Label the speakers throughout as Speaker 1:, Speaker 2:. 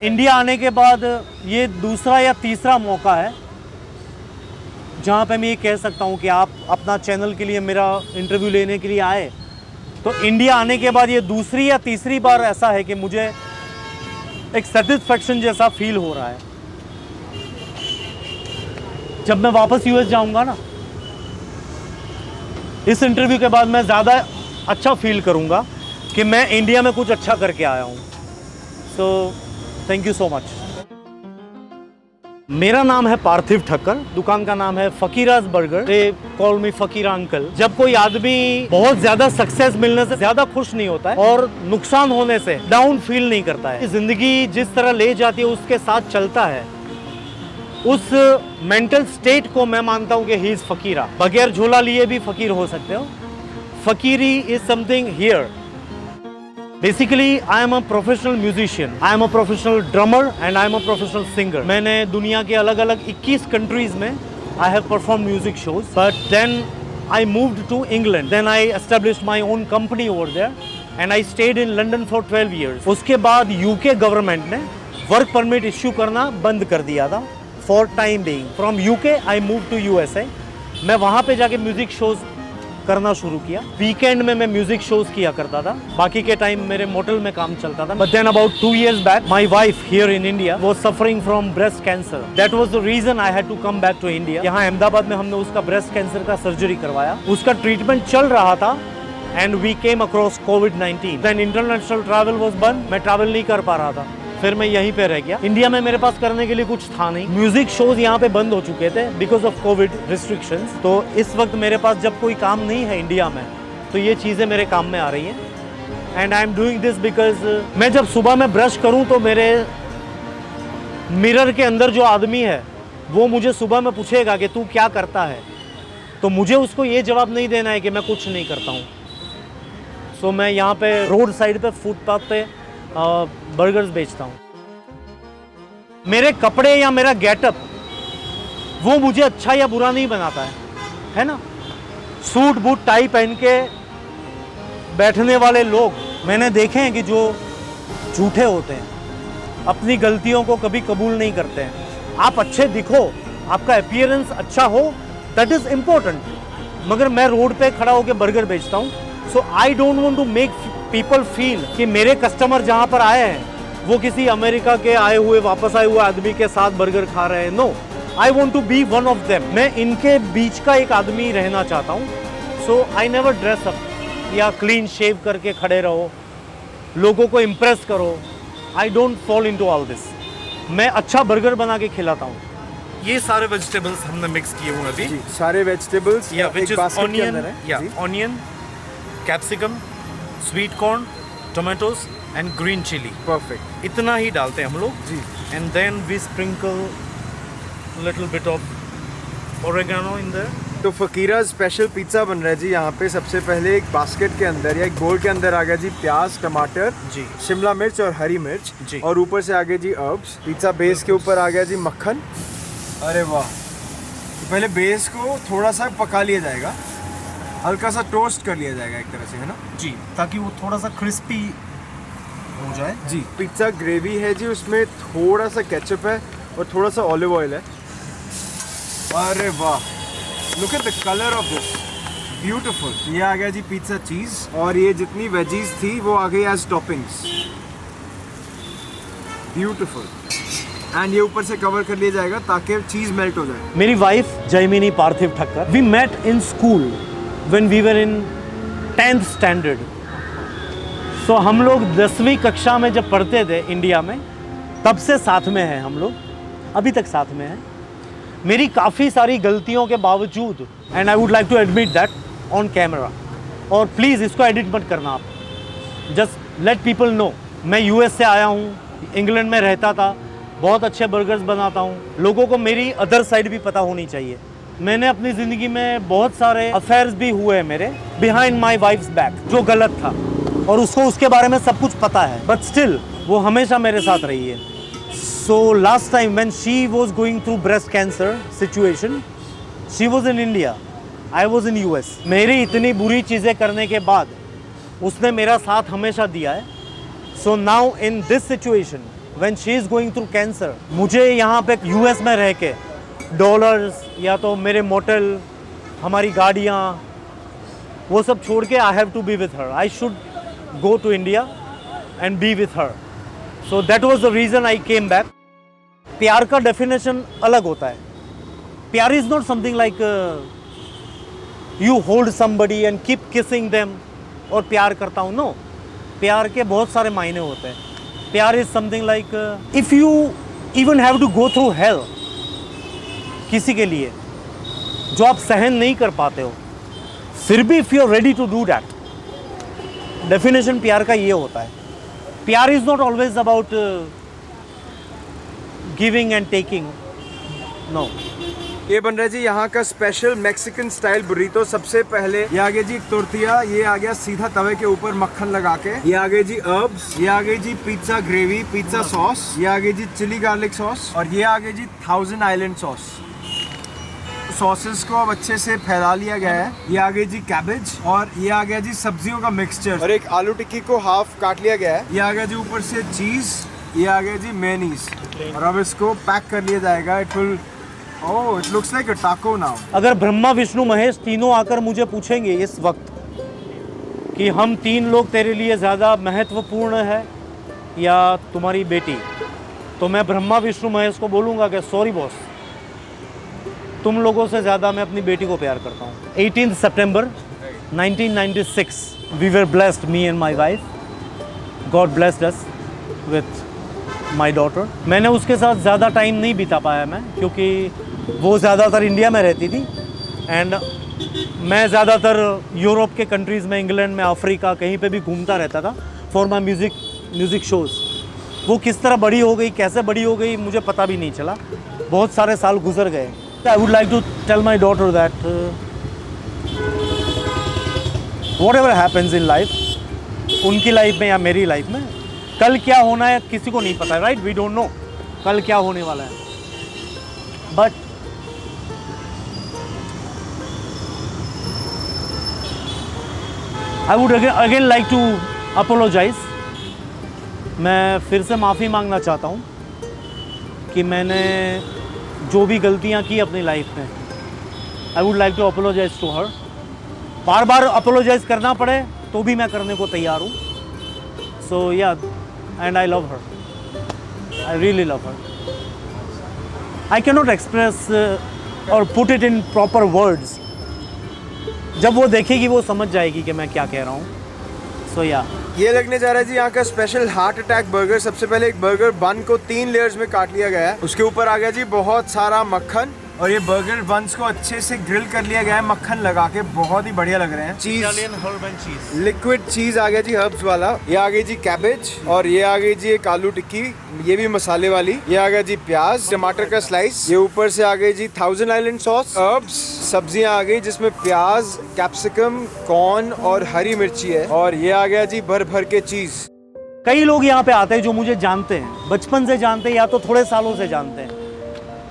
Speaker 1: India आने के बाद ये दूसरा या तीसरा मौका है जहाँ पे मैं ये कह सकता हूँ कि आप अपना चैनल के लिए मेरा इंटरव्यू लेने के लिए आए। तो इंडिया आने के बाद ये दूसरी या तीसरी बार ऐसा है कि मुझे एक सेटिस्फेक्शन जैसा फील हो रहा है। जब मैं वापस यूएस जाऊँगा ना, इस इंटरव्यू के बाद मैं ज़्यादा अच्छा फील करूँगा कि मैं इंडिया में कुछ अच्छा करके आया हूँ। So thank you so much. मेरा नाम है पार्थिव ठक्कर, दुकान का नाम है Fakira's burger. They call me Fakira uncle. जब कोई आदमी बहुत ज्यादा सक्सेस मिलने से ज्यादा खुश नहीं होता है और नुकसान होने से डाउन फील नहीं करता है, जिंदगी जिस तरह ले जाती है उसके साथ चलता है, उस मेंटल स्टेट को मैं मानता हूँ कि ही इज फकीरा। बगैर झोला लिए भी फकीर हो सकते हो। फकीरी is something here. Basically I am a professional musician, I am a professional drummer and I am a professional singer. मैंने दुनिया के अलग अलग 21 कंट्रीज में I have perform music shows, but then I moved to England. Then I established my own company over there and I stayed in London for 12 years। उसके बाद UK government ने work permit issue करना बंद कर दिया था for time being. From UK I move to USA. मैं वहाँ पे जाके म्यूजिक शोज करना शुरू किया। वीकेंड में मैं म्यूजिक शोज किया करता था, बाकी के टाइम मेरे मोटल में काम चलता था। But then about 2 years back my wife here in India was suffering from breast cancer. That was the reason I had to come back to India. यहाँ अहमदाबाद में हमने उसका ब्रेस्ट कैंसर का सर्जरी करवाया। उसका ट्रीटमेंट चल रहा था एंड वी केम अक्रॉस कोविड-19। देन इंटरनेशनल ट्रैवल वाज बंद, मैं ट्रैवल नहीं कर पा रहा था। फिर मैं यहीं पे रह गया। इंडिया में मेरे पास करने के लिए कुछ था नहीं। म्यूजिक शोज यहाँ पे बंद हो चुके थे बिकॉज ऑफ कोविड रिस्ट्रिक्शंस। तो इस वक्त मेरे पास जब कोई काम नहीं है इंडिया में, तो ये चीज़ें मेरे काम में आ रही हैं। And I am doing this because मैं जब सुबह में ब्रश करूँ तो मेरे मिरर के अंदर जो आदमी है वो मुझे सुबह में पूछेगा कि तू क्या करता है, तो मुझे उसको ये जवाब नहीं देना है कि मैं कुछ नहीं करता हूँ। सो मैं यहाँ पे रोड साइड पे फुटपाथ पे बर्गर्स बेचता हूँ। मेरे कपड़े या मेरा गेटअप वो मुझे अच्छा या बुरा नहीं बनाता है ना। सूट बूट टाई पहन के बैठने वाले लोग मैंने देखे हैं कि जो झूठे होते हैं, अपनी गलतियों को कभी कबूल नहीं करते हैं। आप अच्छे दिखो, आपका अपीयरेंस अच्छा हो, दैट इज इम्पोर्टेंट। मगर मैं रोड पे खड़ा होकर बर्गर बेचता हूँ। So I don't want to make people feel कि मेरे कस्टमर जहाँ पर आए हैं वो किसी अमेरिका के आए हुए वापस आए हुए आदमी के साथ बर्गर खा रहे हैं। No, I want to be one of them. मैं इनके बीच का एक आदमी रहना चाहता हूँ। So I never dress up या क्लीन शेव करके खड़े रहो, लोगों को इम्प्रेस करो। I don't fall into all this. मैं अच्छा बर्गर बना के खिलाता हूँ। ये सारे वेजिटेबल्स हमने मिक्स किए हुए अभी।
Speaker 2: सारे वेजिटेबल्स
Speaker 1: या which is onion, capsicum, sweet corn, tomatoes and green chilli.
Speaker 2: Perfect.
Speaker 1: इतना ही डालते हैं हम लोग
Speaker 2: जी।
Speaker 1: And then we sprinkle little bit of oregano in there.
Speaker 2: तो फकीरा स्पेशल पिज्ज़ा बन रहा है जी यहाँ पे। सबसे पहले एक बास्केट के अंदर या एक बोल के अंदर आ गया जी प्याज, टमाटर
Speaker 1: जी,
Speaker 2: शिमला मिर्च और हरी मिर्च
Speaker 1: जी,
Speaker 2: और ऊपर से आ गए जी हर्ब्स। पिज्ज़ा बेस के ऊपर आ गया जी मक्खन। अरे वाह। तो पहले बेस को थोड़ा सा पका लिया जाएगा, हल्का सा टोस्ट कर लिया जाएगा एक तरह से, है ना
Speaker 1: जी, ताकि वो थोड़ा सा क्रिस्पी हो जाए
Speaker 2: जी। पिज्ज़ा ग्रेवी है जी, उसमें थोड़ा सा केचप है और थोड़ा सा ऑलिव ऑयल है। अरे वाह, look at the colour of this, beautiful. ये आ गया जी पिज्ज़ा चीज़ और ये जितनी वेजीज थी वो आ गई एज टॉपिंग्स। ब्यूटीफुल। एंड ये ऊपर से कवर कर लिया जाएगा ताकि चीज़ मेल्ट हो जाए।
Speaker 1: मेरी wife Jaimini Parthiv Thakkar, we met in school when we were in 10th standard. So हम लोग 10वीं कक्षा में जब पढ़ते थे इंडिया में, तब से साथ में हैं हम लोग, अभी तक साथ में हैं। मेरी काफ़ी सारी गलतियों के बावजूद, and I would like to admit that on camera, और प्लीज़ इसको एडिट मत करना आप, जस्ट लेट पीपल नो मैं यूएस से आया हूँ, इंग्लैंड में रहता था, बहुत अच्छे बर्गर्स बनाता हूँ। लोगों को मेरी अदर साइड भी पता होनी चाहिए। मैंने अपनी ज़िंदगी में बहुत सारे अफेयर्स भी हुए हैं मेरे बिहाइंड माई वाइफ्स बैक, जो गलत था, और उसको उसके बारे में सब कुछ पता है, बट स्टिल वो हमेशा मेरे साथ रही है। So last time when she was going through breast cancer situation, she was in India, I was in US. मेरी इतनी बुरी चीज़ें करने के बाद उसने मेरा साथ हमेशा दिया है। So now in this situation when she is going through cancer, मुझे यहाँ पे यूएस में रह के डॉलर्स या तो मेरे मोटल, हमारी गाड़ियाँ, वो सब छोड़ के I have to be with her, I should go to India and be with her. So that was the reason I came back. प्यार का डेफिनेशन अलग होता है. प्यार is not something like you hold somebody and keep kissing them और प्यार करता हूँ. नो, प्यार के बहुत सारे मायने होते हैं. प्यार is something like if you even have to go through hell, किसी के लिए जो आप सहन नहीं कर पाते हो, फिर भी if you are ready to do that, definition प्यार का ये होता है. प्यार is not always about giving and taking. No.
Speaker 2: ये बन रहा है जी यहाँ का स्पेशल मैक्सिकन स्टाइल बुरीतो. सबसे पहले ये आ गया जी टोर्टिया, ये आ गया सीधा तवे के ऊपर मक्खन लगा के. ये आ गए जी अर्ब्स, ये आ गई जी पिज्जा ग्रेवी, पिज्जा सॉस, ये आ गई जी चिली गार्लिक सॉस, और ये आ गई जी 1000 आइलैंड सॉस. सॉसेस को अब अच्छे से फैला लिया गया है. ये आ गई जी कैबेज, और ये आ गया जी सब्जियों का मिक्सचर, और एक आलू टिक्की को हाफ काट लिया गया है. ये आ गया जी ऊपर से चीज, ये आ गया जी मेयोनीज, और अब इसको पैक कर लिया जाएगा. It will, oh, it looks like अ टाको नाउ.
Speaker 1: अगर ब्रह्मा विष्णु महेश तीनों आकर मुझे पूछेंगे इस वक्त कि हम तीन लोग तेरे लिए ज़्यादा महत्वपूर्ण है या तुम्हारी बेटी, तो मैं ब्रह्मा विष्णु महेश को बोलूँगा कि सॉरी बॉस, तुम लोगों से ज़्यादा मैं अपनी बेटी को प्यार करता हूँ. 18 सितंबर 1996 we were blessed, me and my wife. God blessed us with my daughter. मैंने उसके साथ ज़्यादा टाइम नहीं बिता पाया मैं, क्योंकि वो ज़्यादातर इंडिया में रहती थी एंड मैं ज़्यादातर यूरोप के कंट्रीज़ में, इंग्लैंड में, अफ्रीका, कहीं पे भी घूमता रहता था फॉर माई म्यूज़िक शोज़. वो किस तरह बड़ी हो गई, कैसे बड़ी हो गई, मुझे पता भी नहीं चला. बहुत सारे साल गुजर गए. I would like to tell my daughter that whatever happens in life, उनकी लाइफ में या मेरी लाइफ में, कल क्या होना है किसी को नहीं पता है, राइट? वी डोंट नो कल क्या होने वाला है. But I would again like to apologise. मैं फिर से माफ़ी मांगना चाहता हूँ कि मैंने जो भी गलतियाँ की अपनी लाइफ में. I would like to apologise to her. बार बार अपोलोजाइज करना पड़े तो भी मैं करने को तैयार हूँ. So yeah, and I love her, I really love her. I can not express or put it in proper words. जब वो देखेगी वो समझ जाएगी कि मैं क्या कह रहा हूँ. सो या,
Speaker 2: ये लगने जा रहा है जी यहाँ का स्पेशल हार्ट अटैक बर्गर. सबसे पहले एक बर्गर बन को 3 लेयर्स में काट लिया गया है. उसके ऊपर आ गया जी बहुत सारा मक्खन, और ये बर्गर बंस को अच्छे से ग्रिल कर लिया गया है मक्खन लगा के. बहुत ही बढ़िया लग रहे हैं. चीज,
Speaker 1: हर्ब एंड चीज,
Speaker 2: लिक्विड चीज आ गया जी हर्ब्स वाला. ये आ गई जी कैबेज, और ये आ गई जी एक आलू टिक्की, ये भी मसाले वाली. ये आ गया जी प्याज, टमाटर का स्लाइस. ये ऊपर से आ गई जी 1000 आइलैंड सॉस, हर्ब्स, सब्जियां आ गई जिसमें प्याज, कैप्सिकम, कॉर्न और हरी मिर्ची है. और ये आ गया जी भर भर के चीज.
Speaker 1: कई लोग यहाँ पे आते हैं जो मुझे जानते हैं, बचपन से जानते हैं या तो थोड़े सालों से जानते हैं.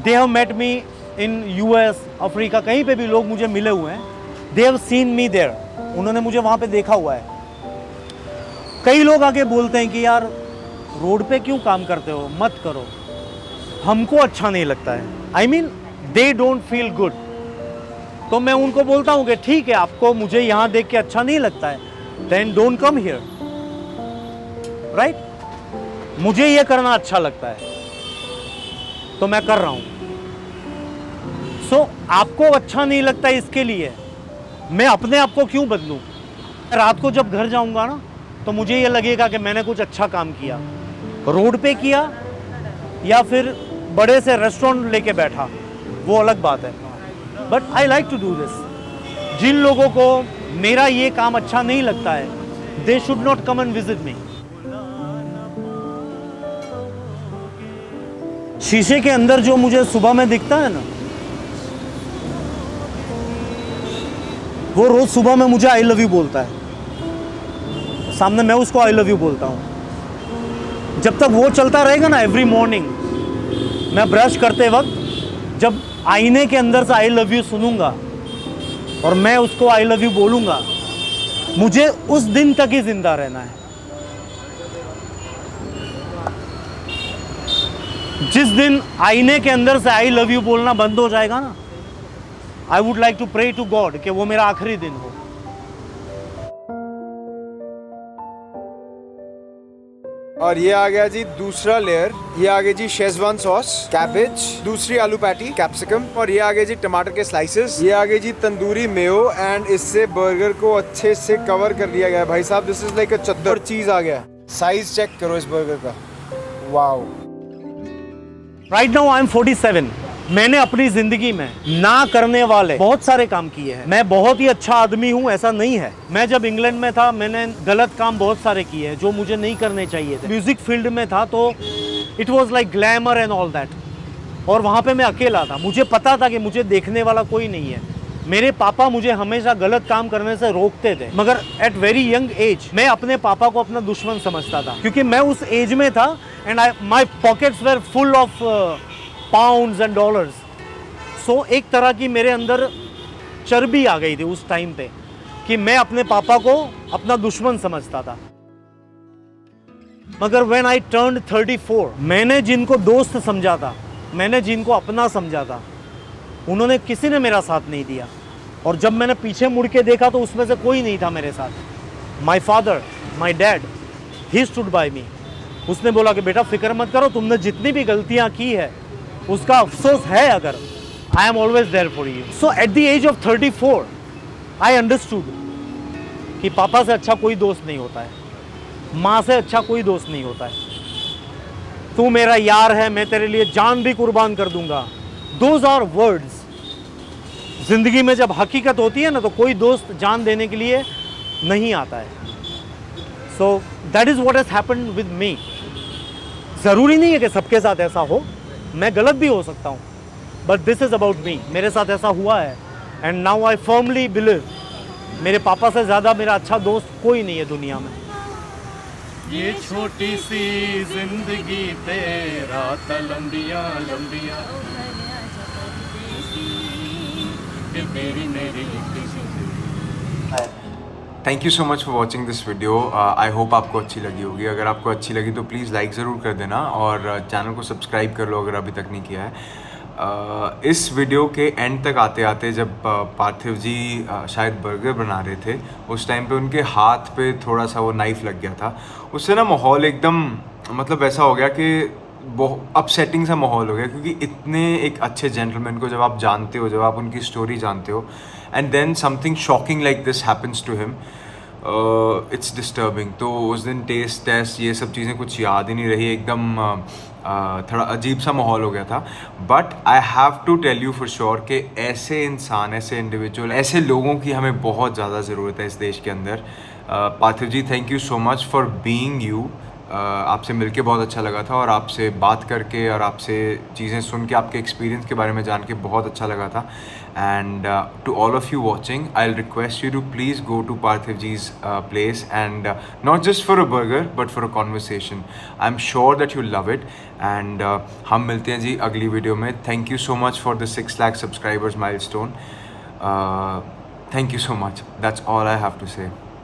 Speaker 1: They have met me in US, Africa, कहीं पे भी लोग मुझे मिले हुए हैं. They have seen me there, उन्होंने मुझे वहाँ पे देखा हुआ है. कई लोग आके बोलते हैं कि यार रोड पे क्यों काम करते हो, मत करो, हमको अच्छा नहीं लगता है. I mean they don't feel good. तो मैं उनको बोलता हूँ कि ठीक है, आपको मुझे यहाँ देख के अच्छा नहीं लगता है, then don't come here, right? मुझे ये करना अच्छा लगता है तो मैं कर रहा हूँ. सो आपको अच्छा नहीं लगता इसके लिए मैं अपने आप को क्यों बदलूं? रात को जब घर जाऊंगा ना तो मुझे ये लगेगा कि मैंने कुछ अच्छा काम किया. रोड पे किया या फिर बड़े से रेस्टोरेंट लेके बैठा, वो अलग बात है. But I like to do this. जिन लोगों को मेरा ये काम अच्छा नहीं लगता है, they should not come and visit me. शीशे के अंदर जो मुझे सुबह में दिखता है ना, वो रोज सुबह में मुझे आई लव यू बोलता है. सामने मैं उसको आई लव यू बोलता हूँ. जब तक वो चलता रहेगा ना, एवरी मॉर्निंग मैं ब्रश करते वक्त जब आईने के अंदर से आई लव यू सुनूंगा और मैं उसको आई लव यू बोलूँगा, मुझे उस दिन तक ही जिंदा रहना है. जिस दिन आईने के अंदर से आई लव यू बोलना बंद हो जाएगा ना, I would like to pray to God कि वो मेरा आखिरी दिन हो।
Speaker 2: और ये आ गया जी दूसरा लेयर, ये आ गया जी शेजवान सॉस, कैबेज, दूसरी आलू पैटी, कैप्सिकम, और ये आ गया जी टमाटर के स्लाइसेस, ये आ गया जी तंदूरी मेयो, एंड इससे बर्गर को अच्छे से कवर कर लिया गया है भाई साहब। दिस इज लाइक अ चद्दर। चीज आ गया, साइज चेक करो इस बर्गर का, wow.
Speaker 1: Right now I am 47। मैंने अपनी जिंदगी में ना करने वाले बहुत सारे काम किए हैं। मैं बहुत ही अच्छा आदमी हूँ ऐसा नहीं है। मैं जब इंग्लैंड में था मैंने गलत काम बहुत सारे किए हैं जो मुझे नहीं करने चाहिए थे। म्यूजिक फील्ड में था तो it was like glamour and all that, और वहाँ पे मैं अकेला था। मुझे पता था कि मुझे देखने वाला कोई नहीं है। मेरे पापा मुझे हमेशा गलत काम करने से रोकते थे, मगर एट वेरी यंग एज मैं अपने पापा को अपना दुश्मन समझता था, क्योंकि मैं उस एज में था and my pockets were full of pounds and dollars. So एक तरह की मेरे अंदर चर्बी आ गई थी उस टाइम पे कि मैं अपने पापा को अपना दुश्मन समझता था। मगर व्हेन आई टर्न्ड 34, मैंने जिनको दोस्त समझा था, मैंने जिनको अपना समझा था, उन्होंने किसी ने मेरा साथ नहीं दिया। और जब मैंने पीछे मुड़ के देखा तो उसमें से कोई नहीं था मेरे साथ। My father, my dad, he stood by me. उसने बोला कि बेटा फिक्र मत करो, तुमने जितनी भी गलतियां की है उसका अफसोस है अगर, I am always there for you. So at the age of 34 I understood कि पापा से अच्छा कोई दोस्त नहीं होता है, माँ से अच्छा कोई दोस्त नहीं होता है। तू मेरा यार है, मैं तेरे लिए जान भी कुर्बान कर दूंगा। Those are words. जिंदगी में जब हकीकत होती है ना तो कोई दोस्त जान देने के लिए नहीं आता है। So that is what has happened with me. जरूरी नहीं है कि सबके साथ ऐसा हो, मैं गलत भी हो सकता हूँ, but this is about me. मेरे साथ ऐसा हुआ है and now I firmly believe मेरे पापा से ज़्यादा मेरा अच्छा दोस्त कोई नहीं है दुनिया में।
Speaker 3: ये छोटी सी जिंदगी तेरा लंबिया लंबिया तेरी मेरी।
Speaker 2: Thank you so much for watching this video. I hope आपको अच्छी लगी होगी। अगर आपको अच्छी लगी तो प्लीज़ लाइक ज़रूर कर देना और चैनल को सब्सक्राइब कर लो अगर अभी तक नहीं किया है। इस वीडियो के एंड तक आते आते जब पार्थिव जी शायद बर्गर बना रहे थे, उस टाइम पे उनके हाथ पे थोड़ा सा वो नाइफ़ लग गया था। उससे ना माहौल एकदम मतलब ऐसा हो गया कि बहुत अपसेटिंग सा माहौल हो गया, क्योंकि इतने एक अच्छे जेंटलमैन को जब आप जानते हो, जब आप उनकी स्टोरी जानते हो, and then something shocking like this happens to him, it's disturbing. तो उस दिन टेस्ट ये सब चीज़ें कुछ याद ही नहीं रही, एकदम थोड़ा अजीब सा माहौल हो गया था। But I have to tell you for sure कि ऐसे इंसान, ऐसे इंडिविजुअल, ऐसे लोगों की हमें बहुत ज़्यादा ज़रूरत है इस देश के अंदर। Parthiv ji, thank you so much for being you. आपसे मिलके बहुत अच्छा लगा था और आपसे बात करके और आपसे चीज़ें सुन के, आपके एक्सपीरियंस के बारे में जान के बहुत अच्छा लगा था। And to all of you watching, I will request you to please go to Parthiv ji's place, and not just for a burger but for a conversation. I am sure that you love it. And हम मिलते हैं जी अगली video में। Thank you so much for the 6 lakh subscribers milestone. Thank you so much. That's all I have to से।